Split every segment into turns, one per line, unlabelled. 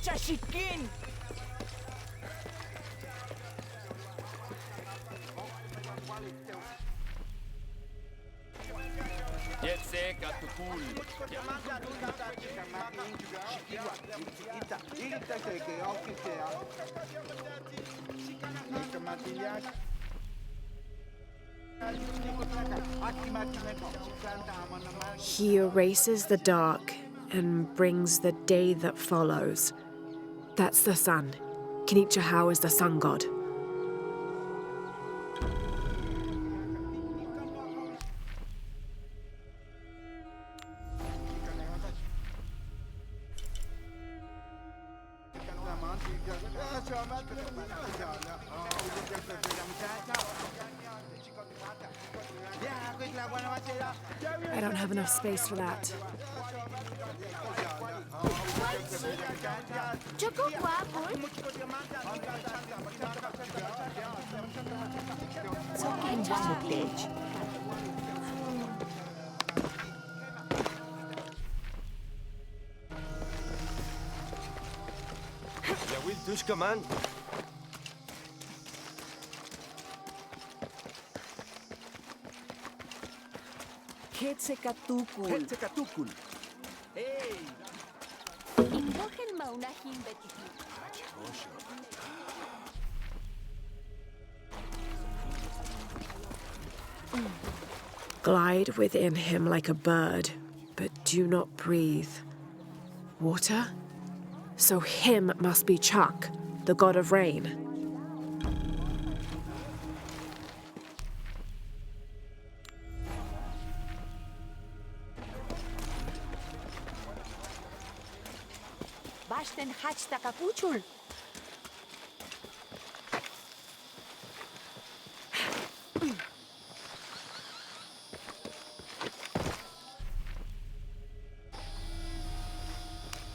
Chashikin!
He erases the dark and brings the day that follows. That's the sun. Kinichahau is the sun god. I don't have enough space for that.
Ja will duška man.
Hetekatukul. Hey!
Ikohen maunahin betiti.
Glide within him like a bird, but do not breathe. Water? So him must be Chuck, the god of rain.
Bashten hachstakapuchul.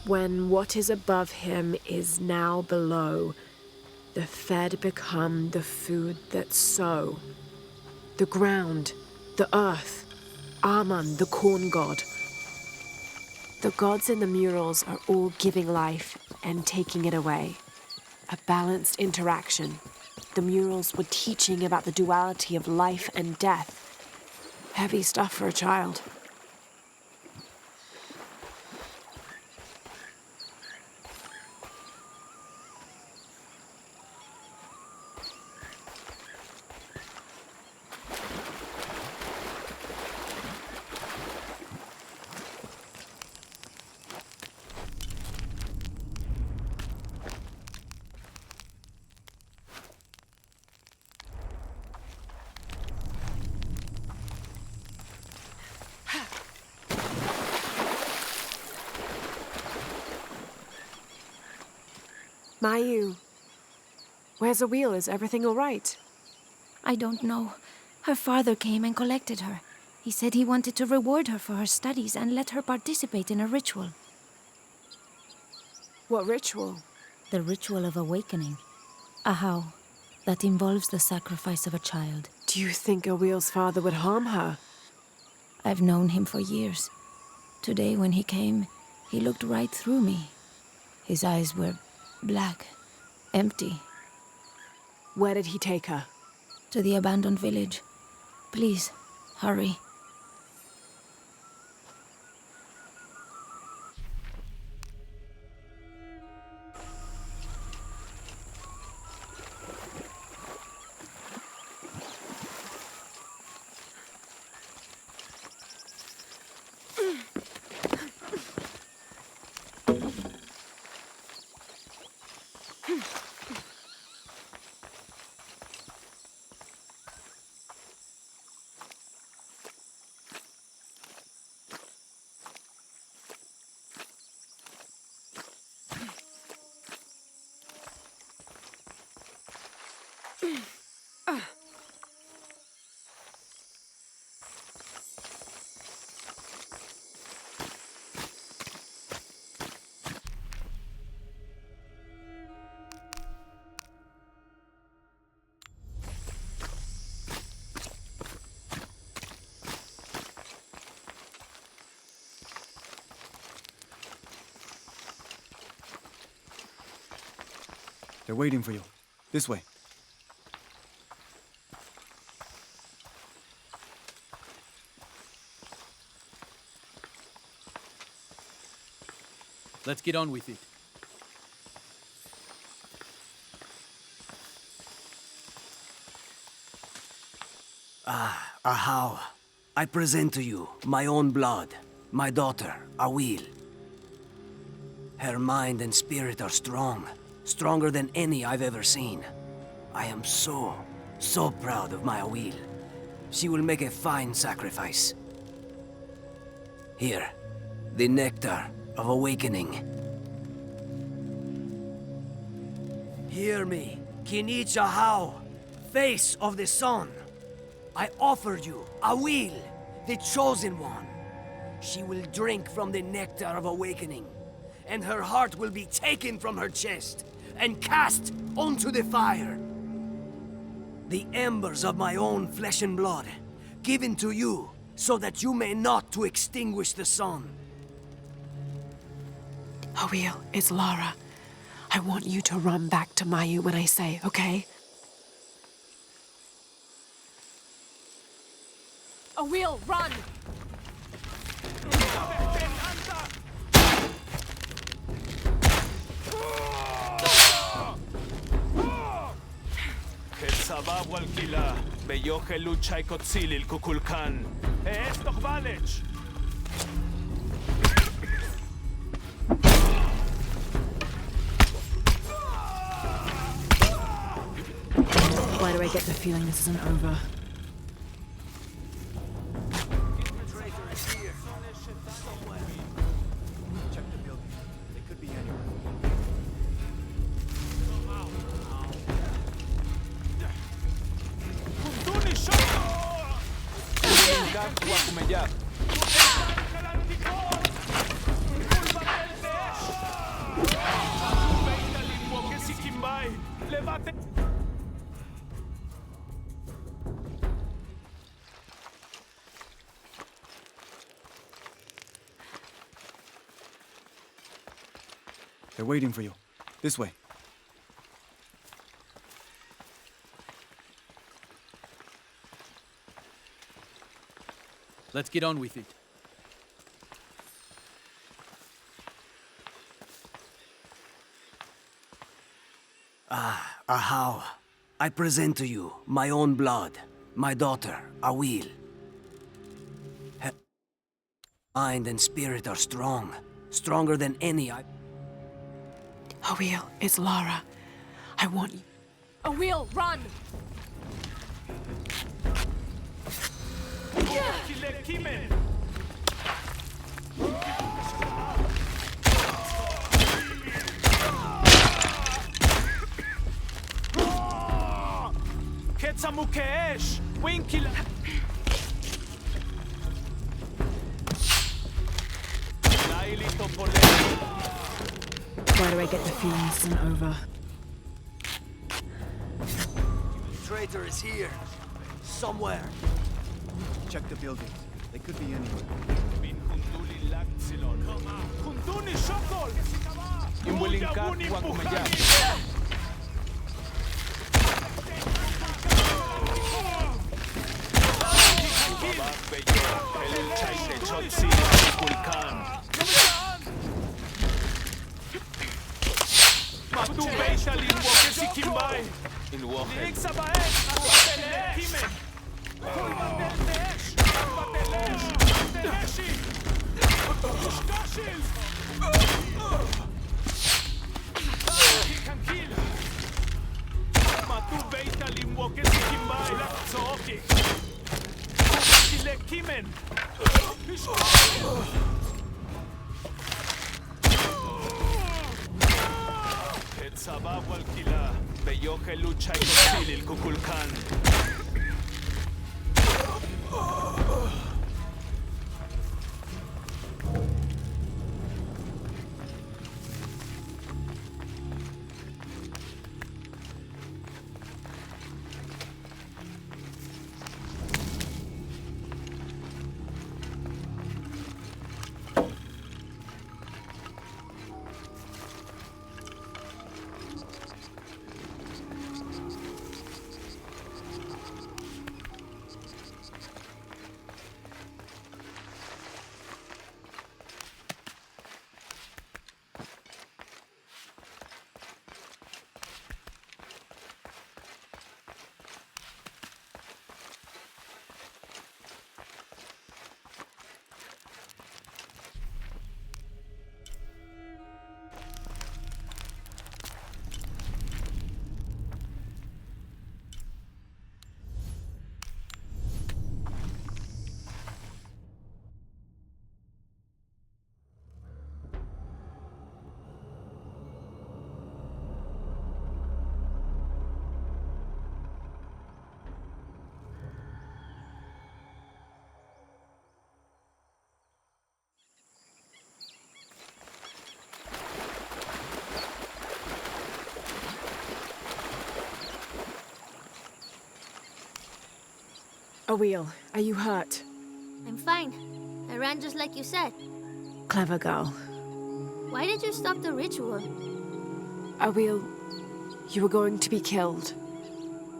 When what is above him is now below, the fed become the food that sow. The ground, the earth, Amun, the corn god. The gods in the murals are all giving life and taking it away. A balanced interaction. The murals were teaching about the duality of life and death. Heavy stuff for a child. Mayu, where's the wheel? Is everything all right?
I don't know. Her father came and collected her. He said he wanted to reward her for her studies and let her participate in a ritual.
What ritual?
The ritual of awakening. Ahau. That involves the sacrifice of a child.
Do you think Awil's father would harm her?
I've known him for years. Today when he came, he looked right through me. His eyes were black, empty.
Where did he take her?
To the abandoned village. Please, hurry.
They're waiting for you. This way.
Let's get on with it.
Ahau, I present to you my own blood, my daughter, Awil. Her mind and spirit are strong, stronger than any I've ever seen. I am so proud of my Awil. She will make a fine sacrifice. Here, the nectar of awakening. Hear me, Kinich Ahau, face of the sun. I offer you Awil, the chosen one. She will drink from the nectar of awakening, and her heart will be taken from her chest and cast onto the fire. The embers of my own flesh and blood, given to you so that you may not to extinguish the sun.
Awil, it's Lara. I want you to run back to Mayu when I say, okay? Awil, run!
Sabab walkila, beyoche lucha ikotzilil kukulkan. Estoch valech.
Why do I get the feeling this isn't over?
Check the building. They could be anywhere. They're waiting for you. This way.
Let's get on with it.
Ahau, I present to you my own blood, my daughter, Awil. Her mind and spirit are strong, stronger than any I...
Awil, it's Lara. I want you. Awil, run!
Ketsamukesh, Winkila.
Why do I get the feeling this isn't over?
The traitor is here. Somewhere.
Check the building. They could be anywhere.
Sabab walkila, beyoche lucha ikotzilil kukulkan.
Awil, are you hurt?
I'm fine. I ran just like you said.
Clever girl.
Why did you stop the ritual?
Awil, you were going to be killed.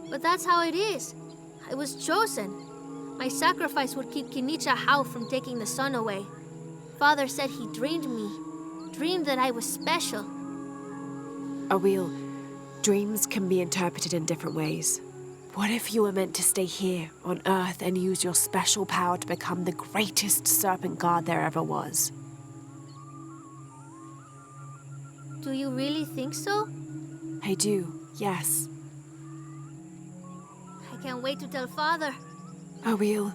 But that's how it is. I was chosen. My sacrifice would keep Kinicha Hao from taking the sun away. Father said he dreamed me. Dreamed that I was special.
Awil, dreams can be interpreted in different ways. What if you were meant to stay here, on Earth, and use your special power to become the greatest serpent guard there ever was?
Do you really think so?
I do, yes.
I can't wait to tell Father.
Awil,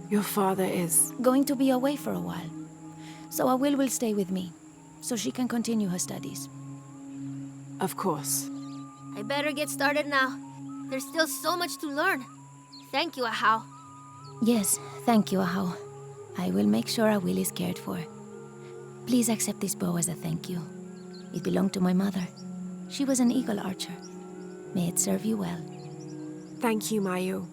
your father is...
Going to be away for a while. So Awil will stay with me, so she can continue her studies.
Of course.
I better get started now. There's still so much to learn. Thank you, Ahau.
Yes, thank you, Ahau. I will make sure Awil is cared for. Please accept this bow as a thank you. It belonged to my mother. She was an eagle archer. May it serve you well.
Thank you, Mayu.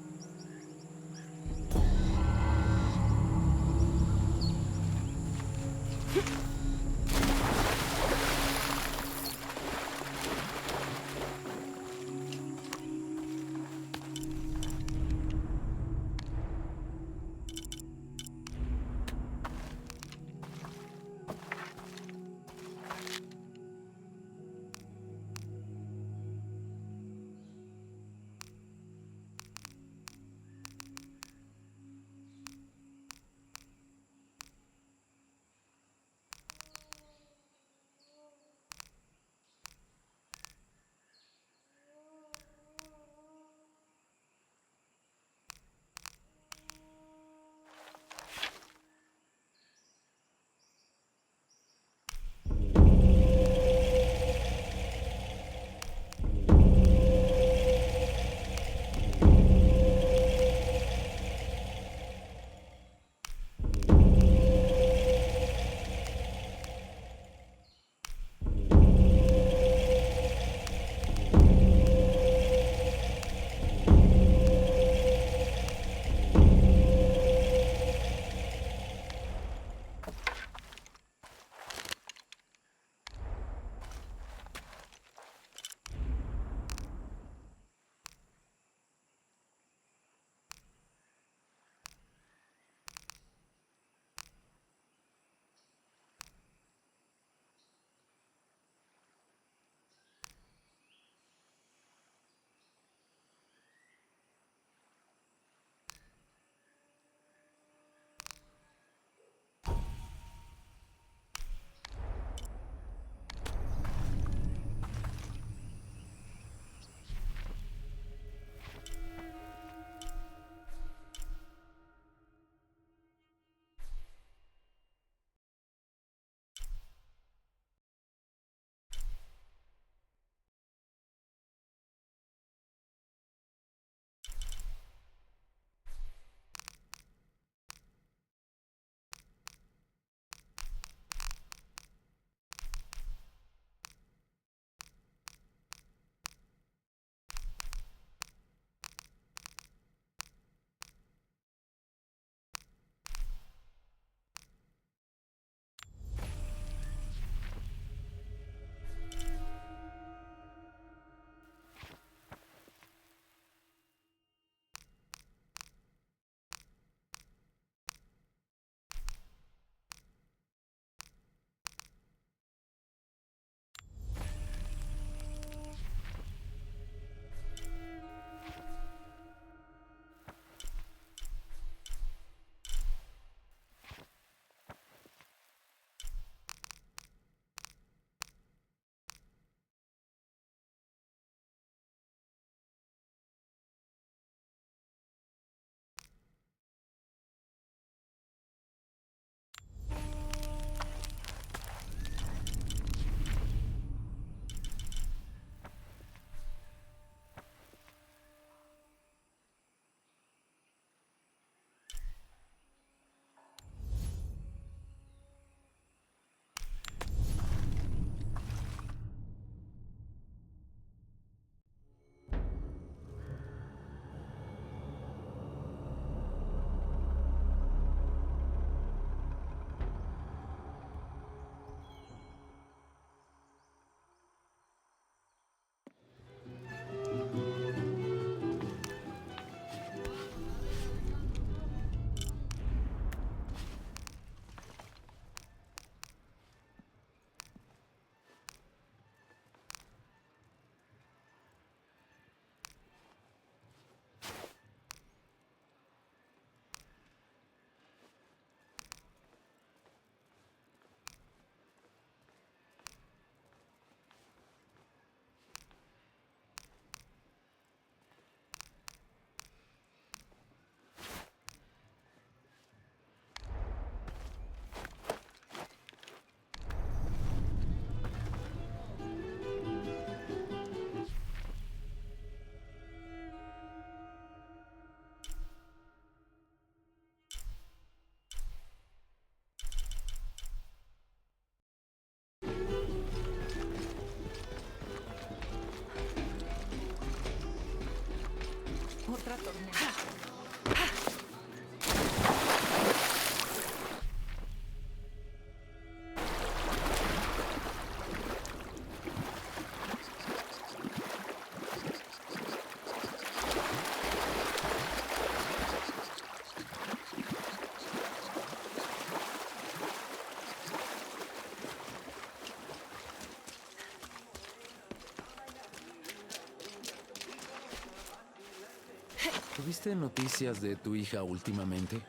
¿Tuviste noticias de tu hija últimamente?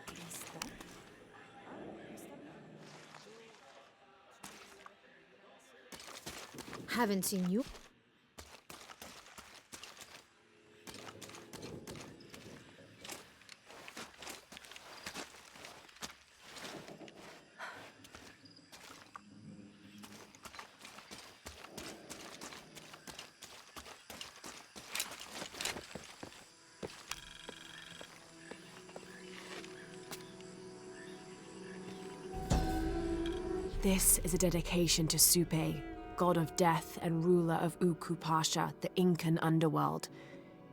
Haven't seen you.
This is a dedication to Supe, god of death and ruler of Uku Pasha, the Incan underworld.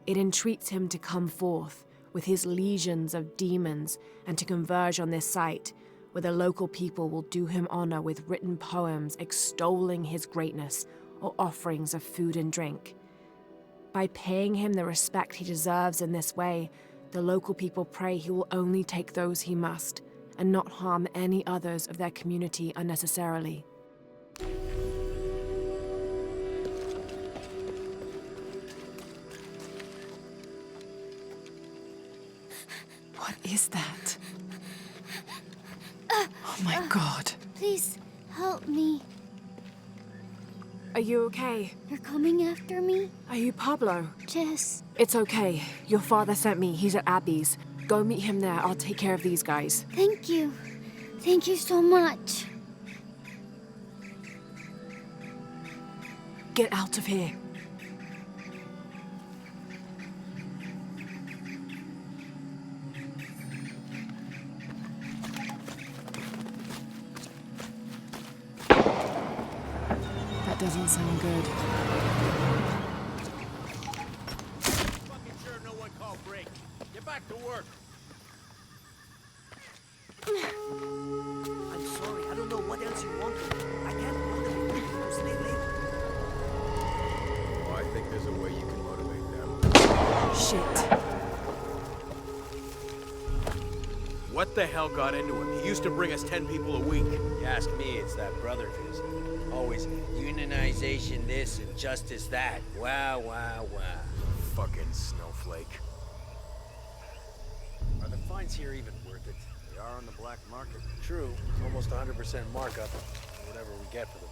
It entreats him to come forth with his legions of demons and to converge on this site, where the local people will do him honor with written poems extolling his greatness or offerings of food and drink. By paying him the respect he deserves in this way, the local people pray he will only take those he must, and not harm any others of their community unnecessarily. What is that? Oh my God.
Please, help me.
Are you okay?
You're coming after me?
Are you Pablo?
Jess.
It's okay. Your father sent me. He's at Abby's. Go meet him there. I'll take care of these guys.
Thank you. Thank you so much.
Get out of here. That doesn't sound good.
Fucking sure no one called break. Get back to work.
I'm sorry, I don't know what else you want. I can't motivate them to stay late.
Oh, I think there's a way you can motivate them.
Shit.
What the hell got into him? He used to bring us 10 people a week.
You ask me, it's that brother of his. Always unionization this and justice that. Wow.
Fucking snowflake.
Are the fines here even worth it?
They are on the black market.
True, it's almost 100% markup, whatever we get for them.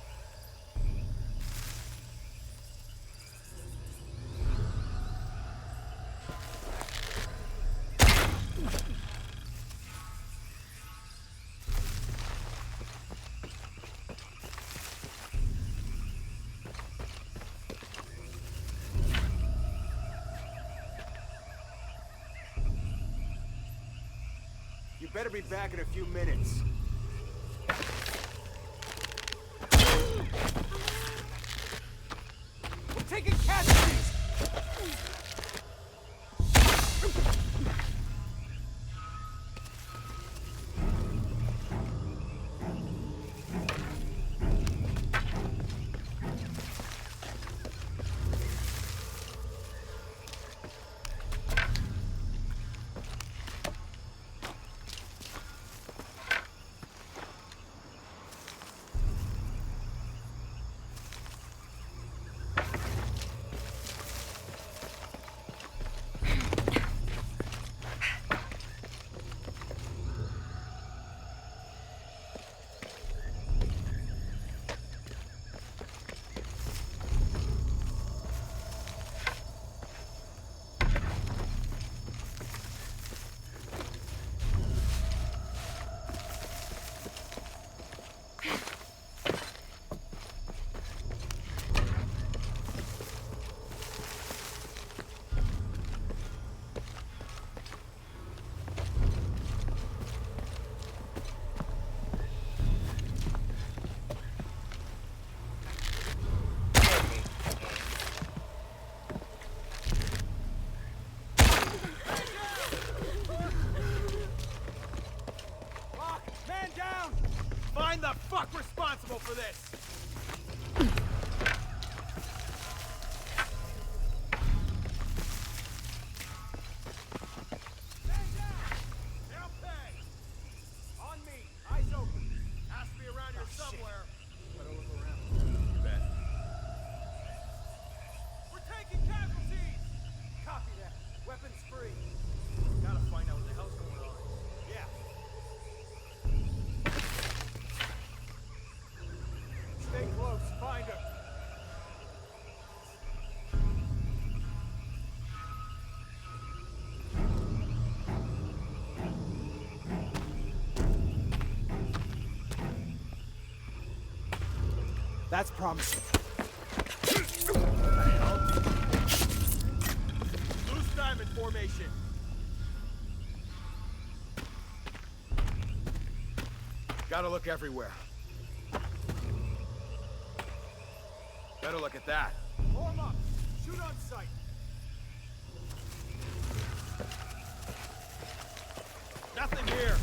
You better be back in a few minutes. We're taking casualties! Find the fuck responsible for this! Stand down! They'll pay! On me, eyes open. Has to be around here somewhere. Better look around. You bet. We're taking casualties! Copy that. Weapons free. That's promising. Loose diamond formation. Gotta look everywhere. Better look at that. Form up. Shoot on sight. Nothing here.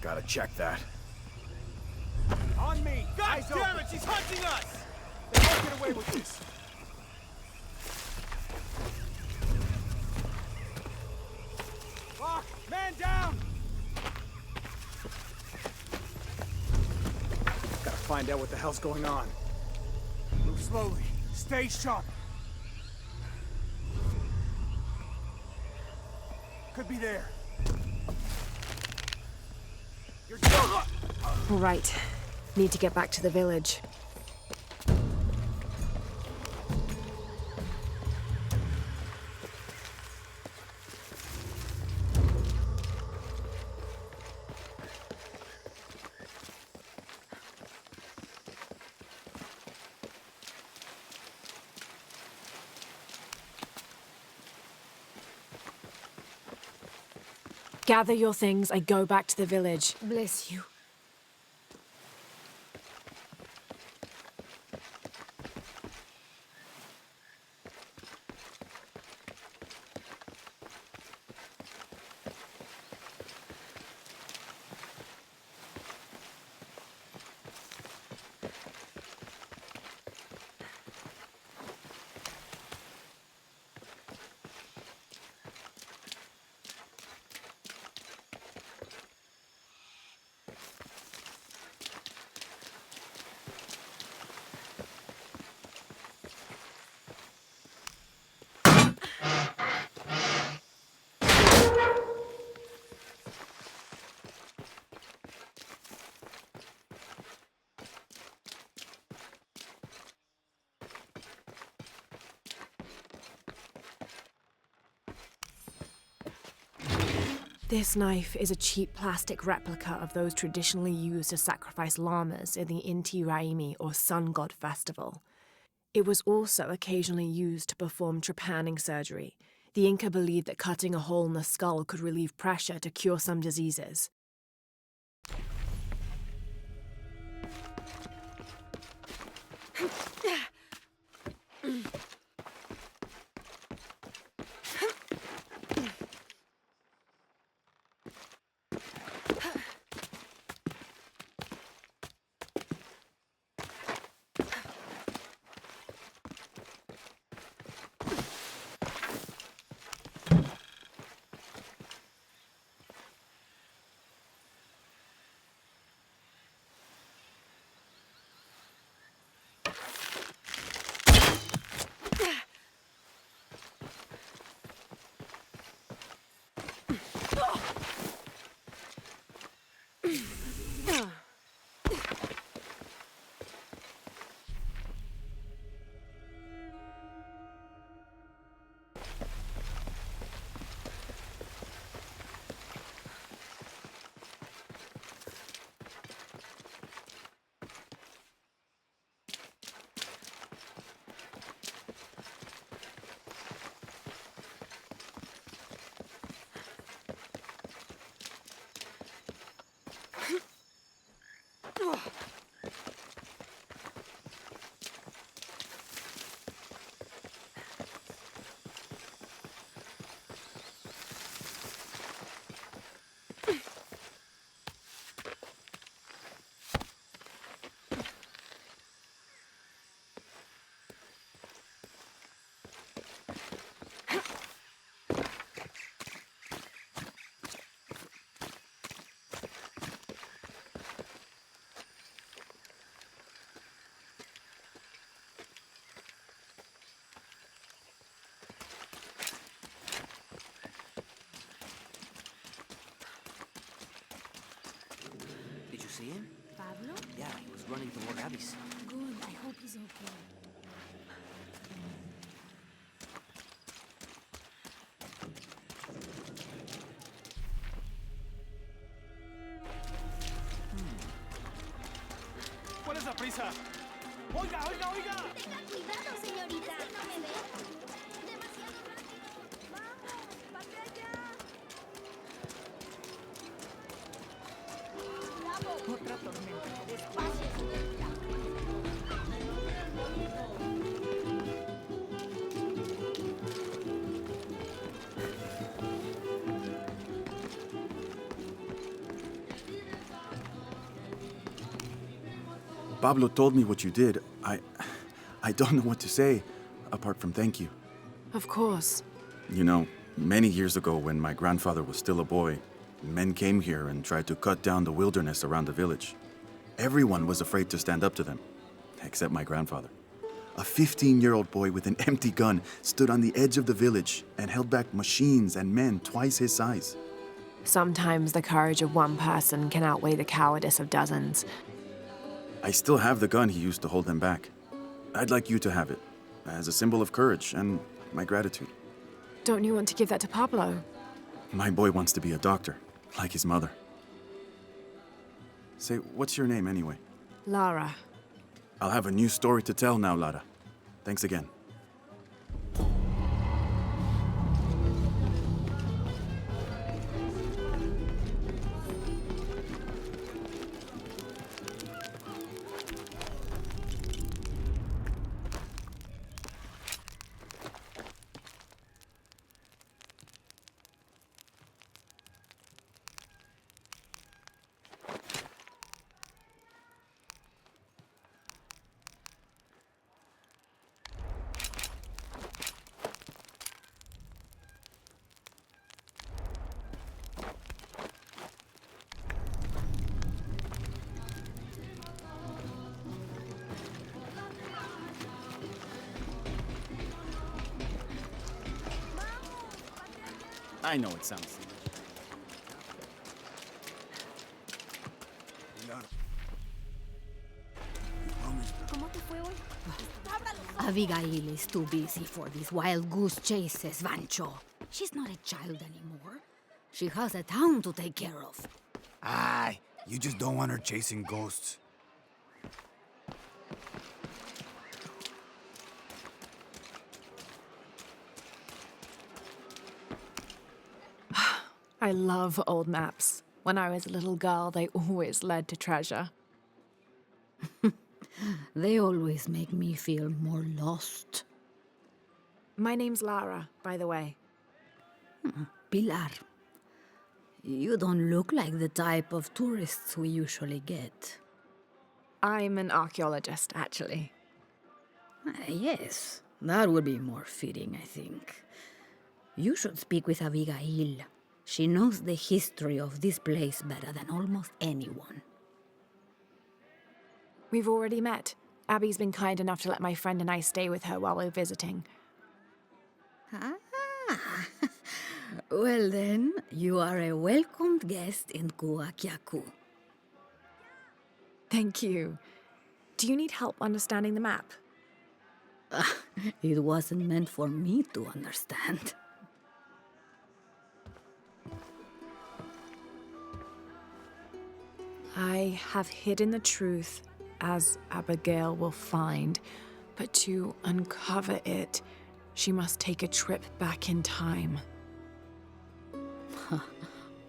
Gotta check that. On me! God damn it! She's hunting us! They won't get away with this. Lock! Man down! Gotta find out what the hell's going on. Move slowly. Stay sharp. Could be there. You're done!
All right. Need to get back to the village. Gather your things and go back to the village.
Bless you.
This knife is a cheap plastic replica of those traditionally used to sacrifice llamas in the Inti Raymi or Sun God Festival. It was also occasionally used to perform trepanning surgery. The Inca believed that cutting a hole in the skull could relieve pressure to cure some diseases.
Did you see him?
Pablo?
Yeah, he was running toward Abby's.
Good. I hope he's okay.
deprisa. Oiga, oiga, oiga.
Tenga cuidado, señorita. ¿Es que no me ve? Demasiado rápido. ¡Vamos! ¡Pase allá!
Otra tormenta. Despacio, señorita.
Pablo told me what you did. I don't know what to say, apart from thank you.
Of course.
You know, many years ago when my grandfather was still a boy, men came here and tried to cut down the wilderness around the village. Everyone was afraid to stand up to them, except my grandfather. A 15-year-old boy with an empty gun stood on the edge of the village and held back machines and men twice his size.
Sometimes the courage of one person can outweigh the cowardice of dozens.
I still have the gun he used to hold them back. I'd like you to have it, as a symbol of courage and my gratitude.
Don't you want to give that to Pablo?
My boy wants to be a doctor, like his mother. Say, what's your name anyway?
Lara.
I'll have a new story to tell now, Lara. Thanks again.
I know it sounds silly.
Abigail is too busy for these wild goose chases, Vancho. She's not a child anymore. She has a town to take care of.
Aye, you just don't want her chasing ghosts.
I love old maps. When I was a little girl, they always led to treasure.
They always make me feel more lost.
My name's Lara, by the way.
Pilar. You don't look like the type of tourists we usually get.
I'm an archaeologist, actually.
Yes, that would be more fitting, I think. You should speak with Abigail. She knows the history of this place better than almost anyone.
We've already met. Abby's been kind enough to let my friend and I stay with her while we're visiting.
Ah, well then, you are a welcomed guest in Kuwaq Yaku.
Thank you. Do you need help understanding the map?
It wasn't meant for me to understand.
I have hidden the truth, as Abigail will find, but to uncover it, she must take a trip back in time.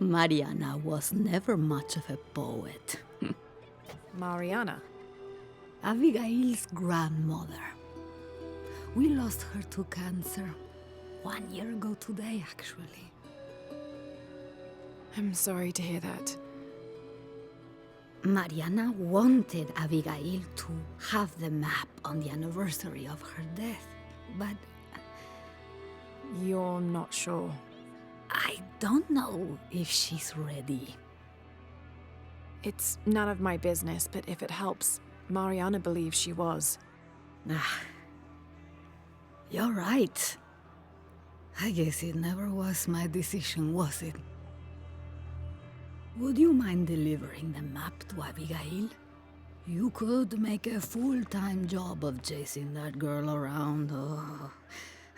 Mariana was never much of a poet.
Mariana?
Abigail's grandmother. We lost her to cancer 1 year ago today, actually.
I'm sorry to hear that.
Mariana wanted Abigail to have the map on the anniversary of her death, but...
You're not sure?
I don't know if she's ready.
It's none of my business, but if it helps, Mariana believes she was.
You're right. I guess it never was my decision, was it? Would you mind delivering the map to Abigail? You could make a full-time job of chasing that girl around,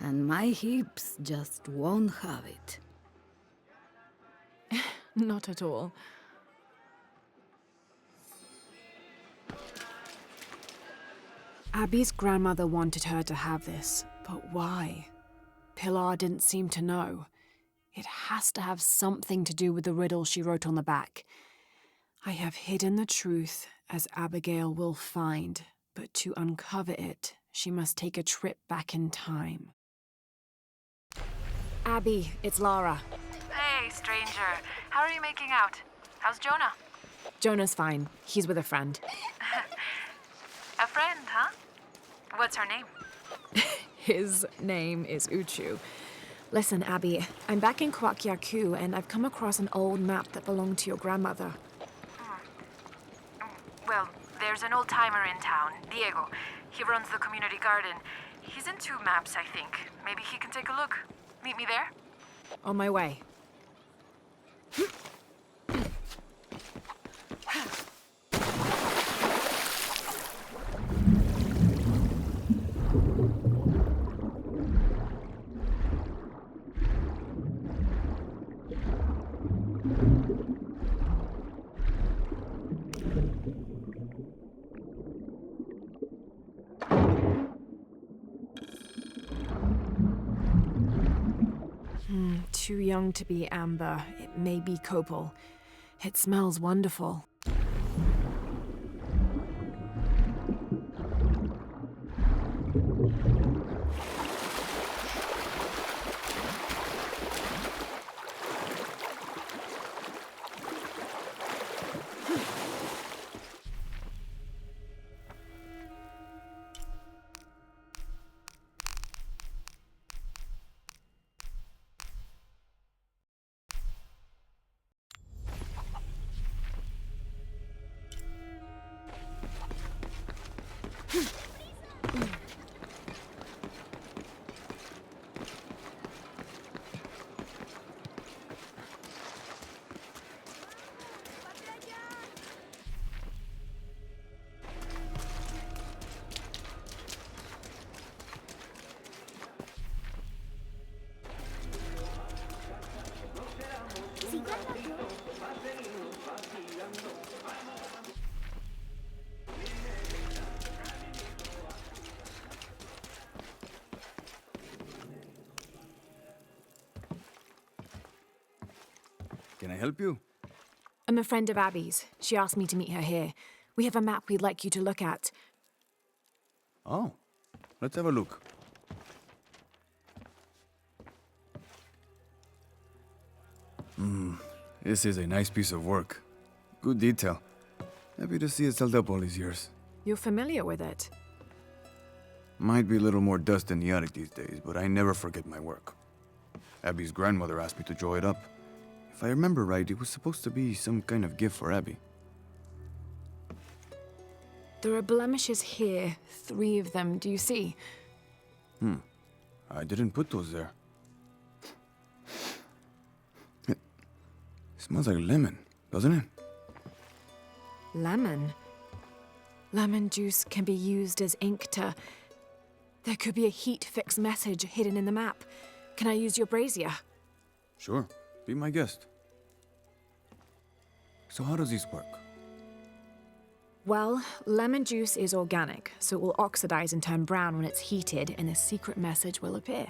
and my hips just won't have it.
Not at all. Abby's grandmother wanted her to have this, but why? Pilar didn't seem to know. It has to have something to do with the riddle she wrote on the back. I have hidden the truth, as Abigail will find, but to uncover it, she must take a trip back in time. Abby, it's Lara.
Hey, stranger. How are you making out? How's Jonah?
Jonah's fine. He's with a friend.
A friend, huh? What's her name?
His name is Uchu. Listen, Abby, I'm back in Kuwaq Yaku, and I've come across an old map that belonged to your grandmother.
Well, there's an old-timer in town, Diego. He runs the community garden. He's into maps, I think. Maybe he can take a look. Meet me there?
On my way. Too young to be amber. It may be copal. It smells wonderful.
Can I help you?
I'm a friend of Abby's. She asked me to meet her here. We have a map we'd like you to look at.
Oh, let's have a look. This is a nice piece of work. Good detail. Happy to see it's held up all these years.
You're familiar with it?
Might be a little more dust in the attic these days, but I never forget my work. Abby's grandmother asked me to draw it up. If I remember right, it was supposed to be some kind of gift for Abby.
There are blemishes here, 3 of them, do you see?
I didn't put those there. It smells like lemon, doesn't it?
Lemon? Lemon juice can be used as ink to... There could be a heat-fix message hidden in the map. Can I use your brazier?
Sure, be my guest. So how does this work?
Well, lemon juice is organic, so it will oxidize and turn brown when it's heated, and a secret message will appear.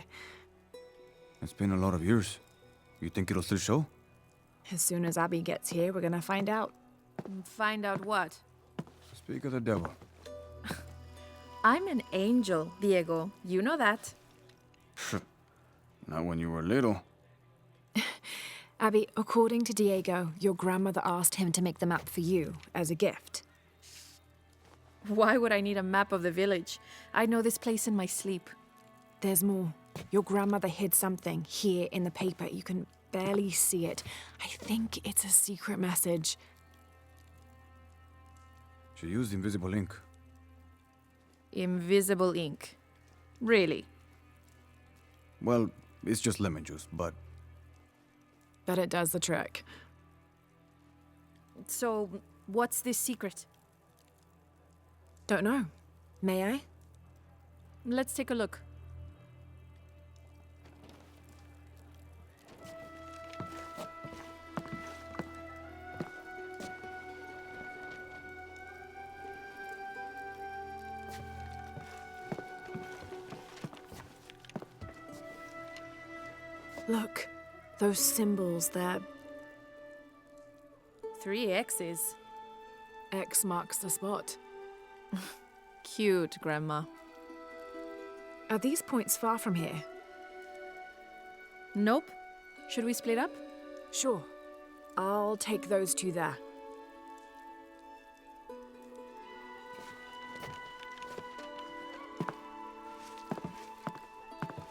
It's been a lot of years. You think it'll still show?
As soon as Abby gets here, we're gonna find out.
Find out what?
Speak of the devil.
I'm an angel, Diego. You know that.
Not when you were little.
Abby, according to Diego, your grandmother asked him to make the map for you, as a gift.
Why would I need a map of the village? I know this place in my sleep.
There's more. Your grandmother hid something here in the paper. You can barely see it. I think it's a secret message.
She used invisible ink.
Invisible ink. Really?
Well, it's just lemon juice, but...
But it does the trick.
So, what's this secret?
Don't know. May I?
Let's take a look.
Look, those symbols, they're...
3 X's.
X marks the spot.
Cute, Grandma.
Are these points far from here?
Nope. Should we split up?
Sure. I'll take those two there.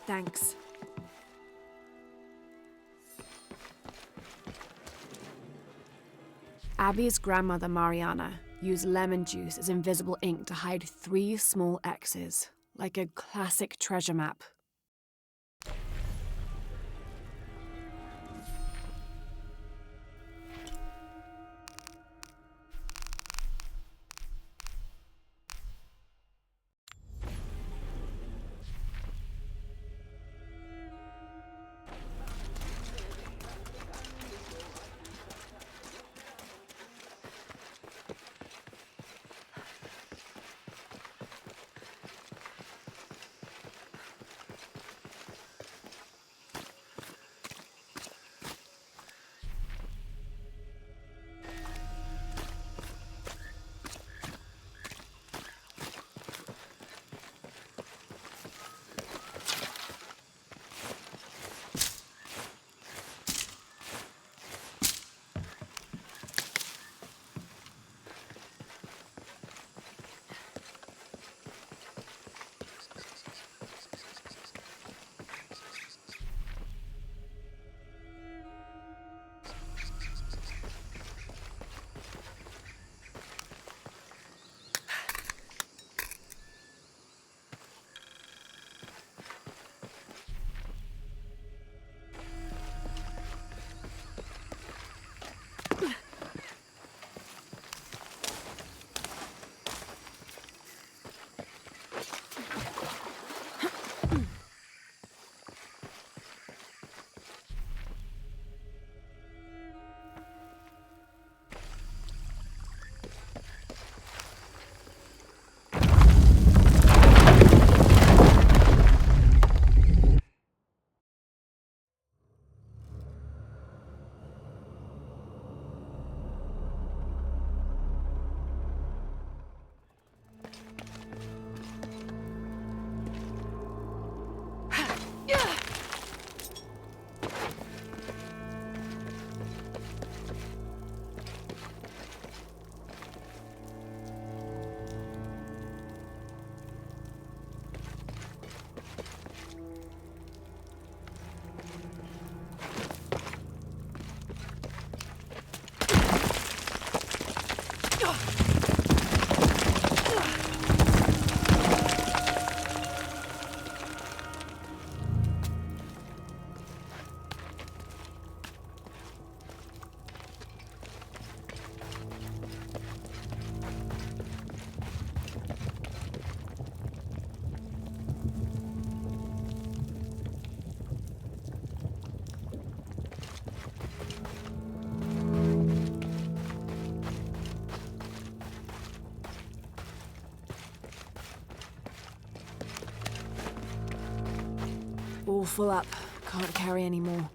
Thanks. Abby's grandmother, Mariana, used lemon juice as invisible ink to hide 3 small X's, like a classic treasure map. All full up. Can't carry any more.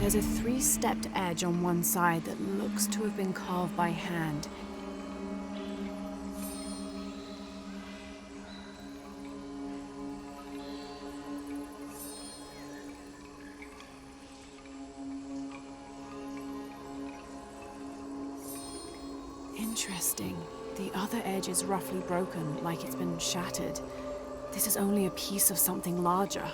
There's a three-stepped edge on one side that looks to have been carved by hand. Interesting. The other edge is roughly broken, like it's been shattered. This is only a piece of something larger.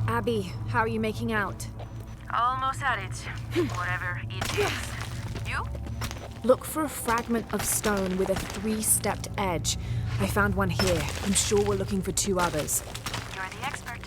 Abby, how are you making out?
Almost at it. Whatever it is. You?
Look for a fragment of stone with a 3-stepped edge. I found one here. I'm sure we're looking for 2 others.
You're the expert.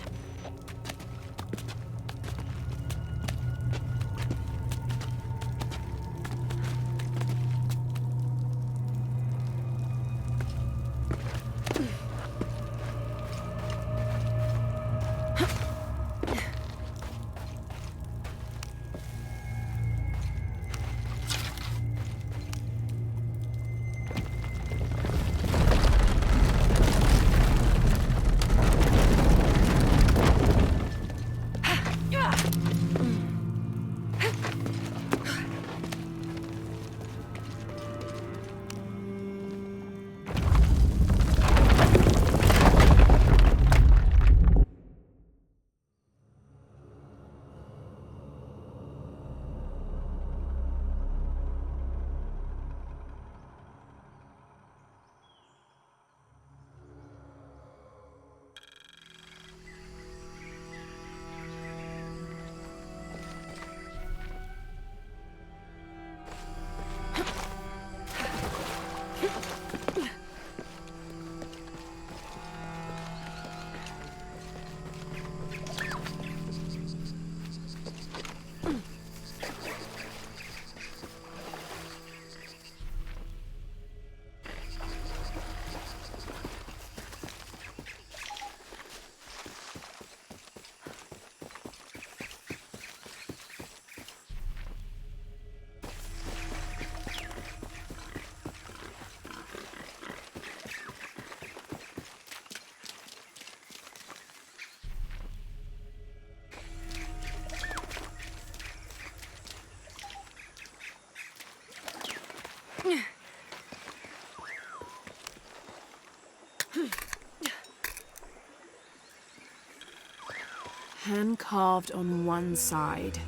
Hand carved on one side.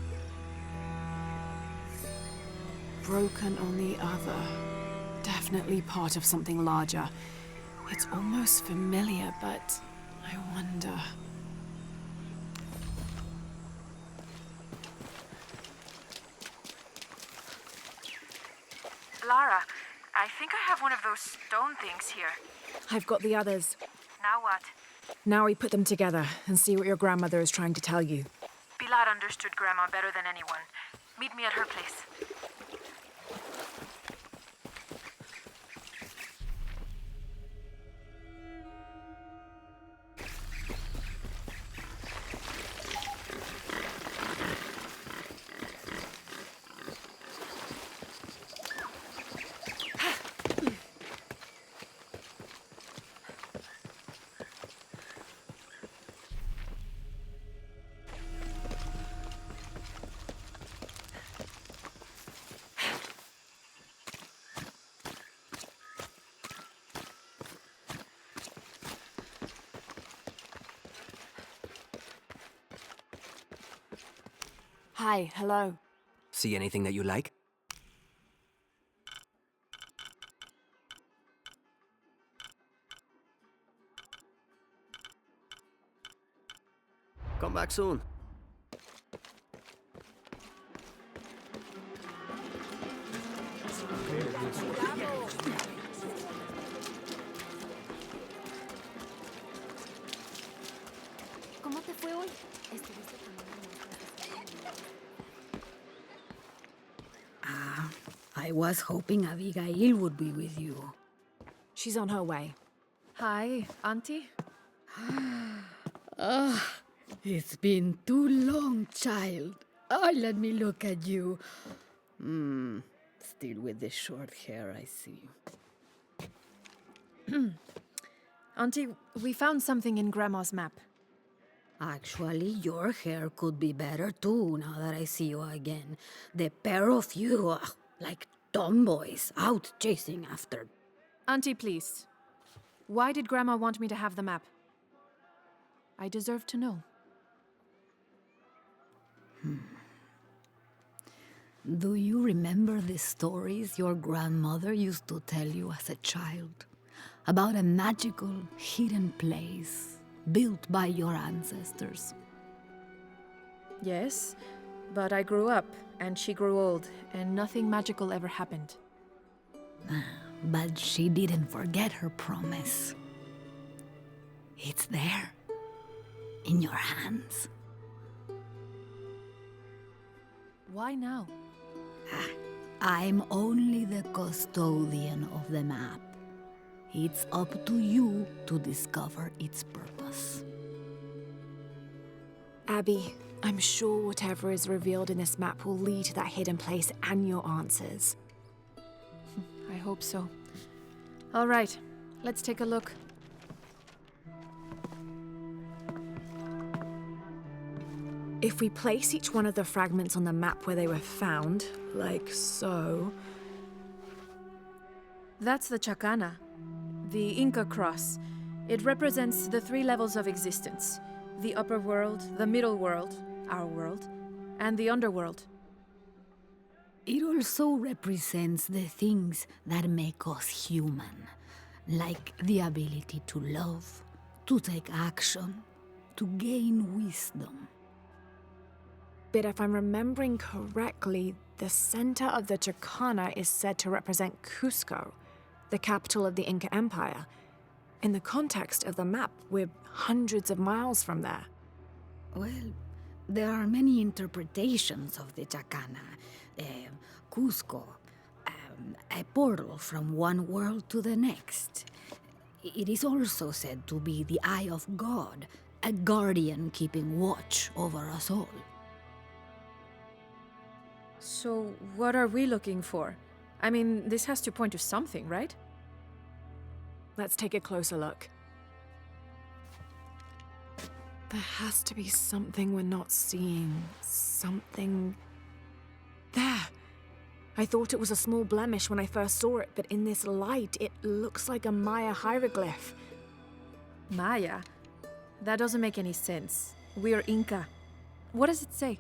Broken on the other. Definitely part of something larger. It's almost familiar, but I wonder.
Lara, I think I have one of those stone things here.
I've got the others.
Now what?
Now we put them together and see what your grandmother is trying to tell you.
Pilar understood Grandma better than anyone. Meet me at her place.
Hi, hello.
See anything that you like? Come back soon.
I was hoping Abigail would be with you.
She's on her way.
Hi, Auntie.
It's been too long, child. Oh, let me look at you. Still with the short hair, I see.
Auntie, we found something in Grandma's map.
Actually, your hair could be better too, now that I see you again. The pair of you are like tomboys out chasing after.
Auntie, please. Why did Grandma want me to have the map? I deserve to know.
Do you remember the stories your grandmother used to tell you as a child? About a magical, hidden place built by your ancestors?
Yes, but I grew up, and she grew old, and nothing magical ever happened.
But she didn't forget her promise. It's there, in your hands.
Why now?
I'm only the custodian of the map. It's up to you to discover its purpose.
Abby, I'm sure whatever is revealed in this map will lead to that hidden place and your answers.
I hope so. All right, let's take a look.
If we place each one of the fragments on the map where they were found, like so...
That's the Chacana, the Inca cross. It represents the 3 levels of existence. The upper world, the middle world, our world, and the underworld.
It also represents the things that make us human, like the ability to love, to take action, to gain wisdom.
But if I'm remembering correctly, the center of the Chacana is said to represent Cusco, the capital of the Inca Empire. In the context of the map, we're hundreds of miles from there.
Well, there are many interpretations of the Chacana. Cusco, a portal from one world to the next. It is also said to be the eye of God, a guardian keeping watch over us all.
So, what are we looking for? I mean, this has to point to something, right?
Let's take a closer look. There has to be something we're not seeing. Something... There! I thought it was a small blemish when I first saw it, but in this light, it looks like a Maya hieroglyph.
Maya? That doesn't make any sense. We're Inca. What does it say?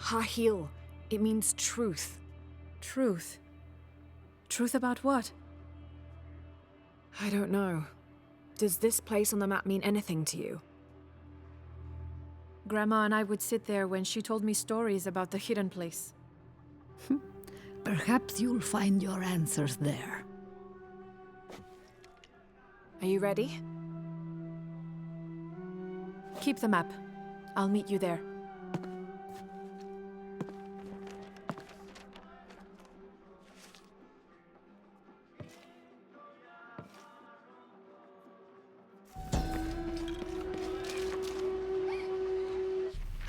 Hahil. It means truth.
Truth? Truth about what?
I don't know. Does this place on the map mean anything to you?
Grandma and I would sit there when she told me stories about the hidden place.
Perhaps you'll find your answers there.
Are you ready?
Keep the map. I'll meet you there.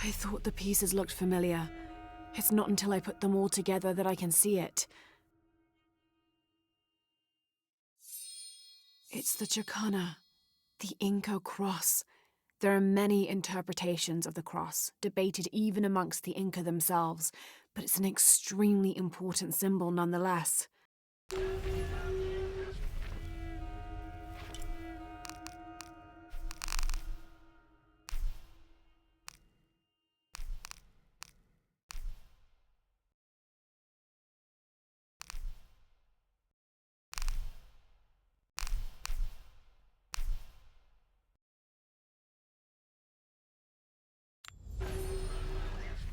I thought the pieces looked familiar. It's not until I put them all together that I can see it. It's the Chacana, the Inca cross. There are many interpretations of the cross, debated even amongst the Inca themselves, but it's an extremely important symbol nonetheless.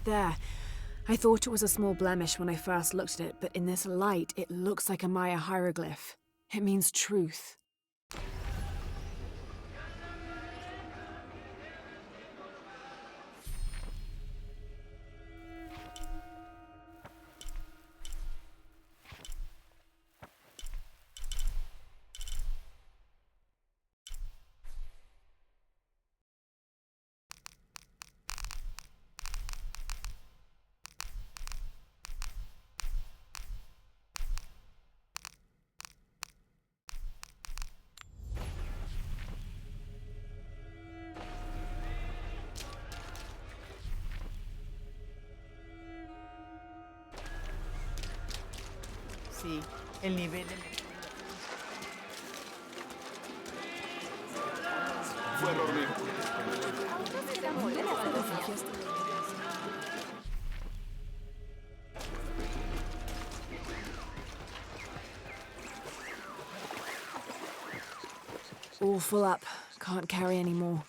There. I thought it was a small blemish when I first looked at it, but in this light, it looks like a Maya hieroglyph. It means truth.
Sí, el nivel de...
Fue error mío.
All full up. Can't carry any more.